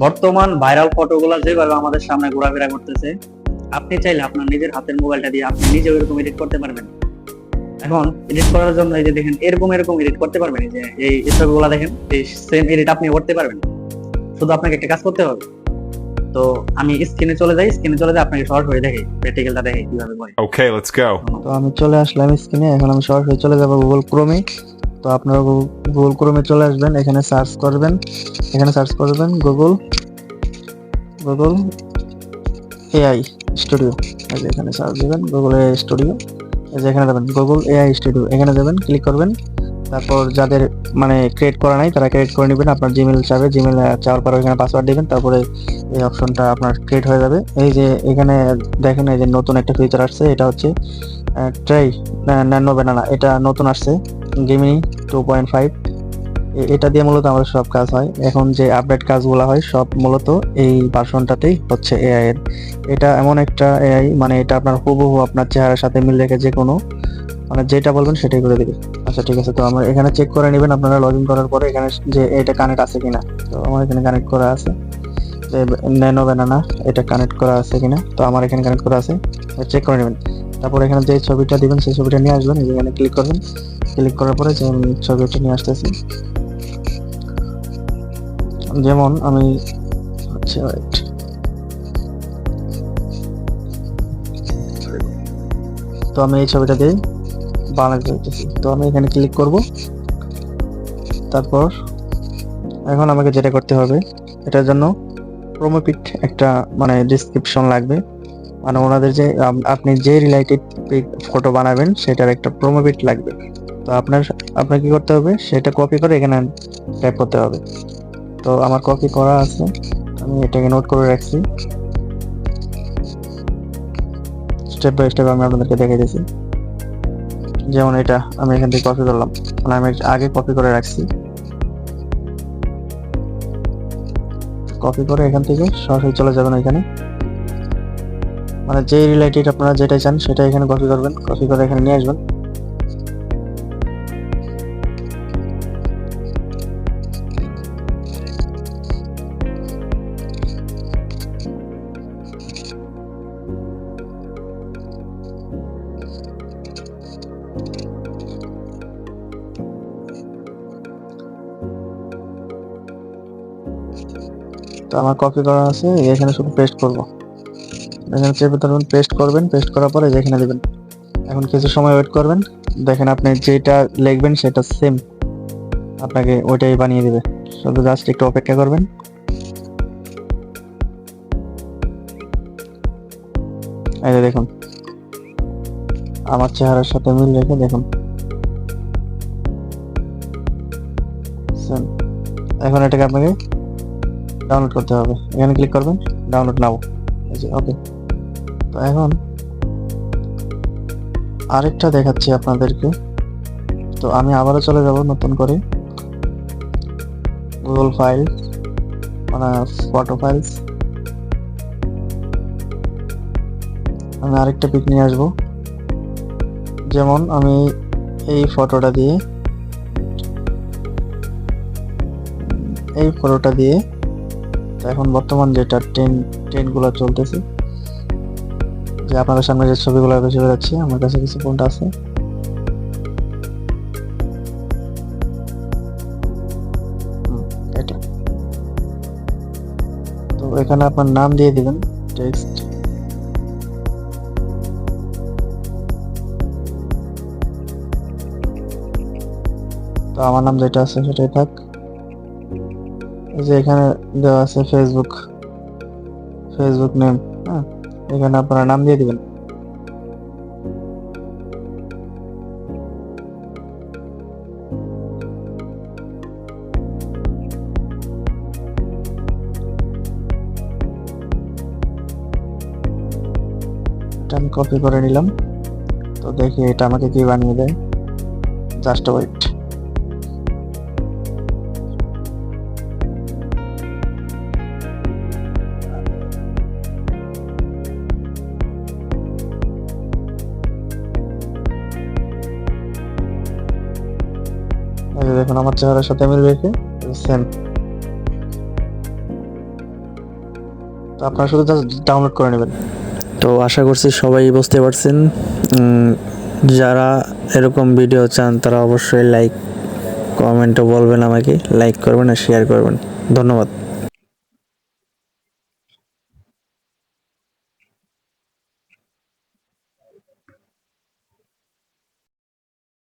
বর্তমান ভাইরাল ফটোগুলো যেভাবে আমাদের সামনে ঘোরাফেরা করতেছে, আপনি চাইলে আপনার নিজের হাতের মোবাইলটা দিয়ে আপনি নিজেও এরকম এডিট করতে পারবেন। এখন এডিট করার জন্য এই যে দেখেন এরকম এরকম এডিট করতে পারবেন, এই যে এই ছবিগুলো দেখেন, এই সেম এডিট আপনি করতে পারবেন। শুধু আপনাকে একটা কাজ করতে হবে। তো আমি স্ক্রিনে চলে যাই, আপনাকে সরাসরি দেখাই, প্র্যাকটিক্যালটা দেখাই কিভাবে করে। Okay, let's go. তো আমি চলে আসলাম স্ক্রিনে। এখন আমি সরাসরি চলে যাব গুগল ক্রোমে। তো আপনারা গুগল ক্রোমে চলে আসবেন, এখানে সার্চ করবেন, গুগল এআই স্টুডিও। এই যে এখানে সার্চ দিবেন গুগল এআই স্টুডিও। এই যে এখানে যাবেন গুগল এআই স্টুডিও, এখানে যাবেন, ক্লিক করবেন। তারপর যাদের মানে ক্রিয়েট করা নাই তারা ক্রিয়েট করে নেবেন। আপনার জিমেল চাবে, জিমেল চাওয়ার পর এখানে পাসওয়ার্ড দিবেন, তারপরে এই অপশনটা আপনার ক্রিয়েট হয়ে যাবে। এই যে এখানে দেখেন, এই যে নতুন একটা ফিচার আসছে, এটা হচ্ছে ট্রাই ন্যানো ব্যানানা, এটা নতুন আসছে, গেমিনি 2.5। এটা দিয়ে মূলত আমাদের সব কাজ হয়। এখন যে আপডেট কাজগুলো হয় সব মূলত এই ভার্সনটাতেই হচ্ছে এআই এর। এটা এমন একটা এআই, মানে এটা আপনার হুবহু আপনার চেহারার সাথে মিল রেখে যে কোনো মানে যেটা বলবেন সেটাই করে দিবে। আচ্ছা ঠিক আছে, তো আমার এখানে চেক করে নেবেন আপনারা লগ ইন করার পরে এখানে যে এটা কানেক্ট আছে কিনা। তো আমার এখানে কানেক্ট করা আছে, যে ন্যানো ব্যানানা এটা কানেক্ট করা আছে কিনা। তো আমার এখানে কানেক্ট করা আছে, চেক করে নেবেন। তারপর এখানে যে ছবিটা দিবেন সেই ছবিটা নিয়ে আসবেন, এখানে ক্লিক করবেন। ক্লিক করার পরে যে আমি ছবিটা নিয়ে আসতেছি, যেমন আমি আচ্ছা রাইট, তো আমি এই ছবিটা দিয়ে বানাতে চাইতেছি। তো আমি এখানে ক্লিক করব। তারপর এখন আমাকে যেটা করতে হবে, এটার জন্য প্রোমো পিক একটা মানে ডিসক্রিপশন লাগবে, মানে ওনাদের যে আপনি যে রিলেটেড ফটো বানাবেন সেটার একটা প্রোমো পিক লাগবে। তো আপনার কি করতে হবে, সেটা কপি করে এখানে টাইপ করতে হবে। তো আমার কপি করা আছে, আমি এটাকে নোট করে রাখছি। স্টেপ বাই স্টেপ আমি আপনাদেরকে দেখিয়ে দিয়েছি। যেমন এটা আমি এখান থেকে কপি করলাম, মানে আমি আগে কপি করে রাখছি। কপি করে এখান থেকে সরাসরি চলে যাবেন এখানে, মানে যে রিলেটেড আপনারা যেটা চান সেটা এখানে কপি করবেন, কপি করে এখানে নিয়ে আসবেন। তো আমার কপি করা আছে, এখানে শুধু পেস্ট করব। এখানে চেপে ধরুন, পেস্ট করবেন, পেস্ট করার পরে যেখানে দিবেন। এখন কিছু সময় ওয়েট করবেন, দেখেন আপনি যেটা লিখবেন সেটা সেম আপনাকে ওইটাই বানিয়ে দিবে। শুধু জাস্ট একটু অপেক্ষা করবেন। এই যে দেখুন আমার চেহারার সাথে মিল রেখে দেখুন সেম। এখন এটাকে আপনাকে ডাউনলোড করতে হবে, এখানে ক্লিক করবেন, ডাউনলোড নাও। এই যে ওকে। তো এখন আরেকটা দেখাচ্ছি আপনাদেরকে। তো আমি আবারও চলে যাব নতুন করে গুগল ফাইল, মানে ফটো ফাইলস। আমি আরেকটা পিক নিয়ে আসবো, যেমন আমি এই ফটোটা দিয়ে তো এখন বর্তমান যেটা ট্রেন্ড গুলো চলতেছে, যে আপনাদের সামনে যে ছবিগুলো বেশি বেরোচ্ছে, আমার কাছে কিছু ফোনটা আছে। এটা তো এখানে আপনার নাম দিয়ে দিবেন, টেক্সট। তো আমার নাম যেটা আছে সেটাই থাক। এই যে এখানে দেওয়া আছে ফেসবুক নেম, হ্যাঁ, এখানে আপনারা নাম দিয়ে দিবেন। এটা আমি কপি করে নিলাম। তো দেখি এটা আমাকে কি বানিয়ে দেয়, জাস্ট ওয়েট। দেখুন আমার চেহারার সাথে মিল রেখে সেম। তো আপনারা শুধু জাস্ট ডাউনলোড করে নেবেন। তো আশা করছি সবাই বুঝতে পারছেন। যারা এরকম ভিডিও চান তারা অবশ্যই লাইক কমেন্টও বলবেন, আমাকে লাইক করবেন আর শেয়ার করবেন। ধন্যবাদ।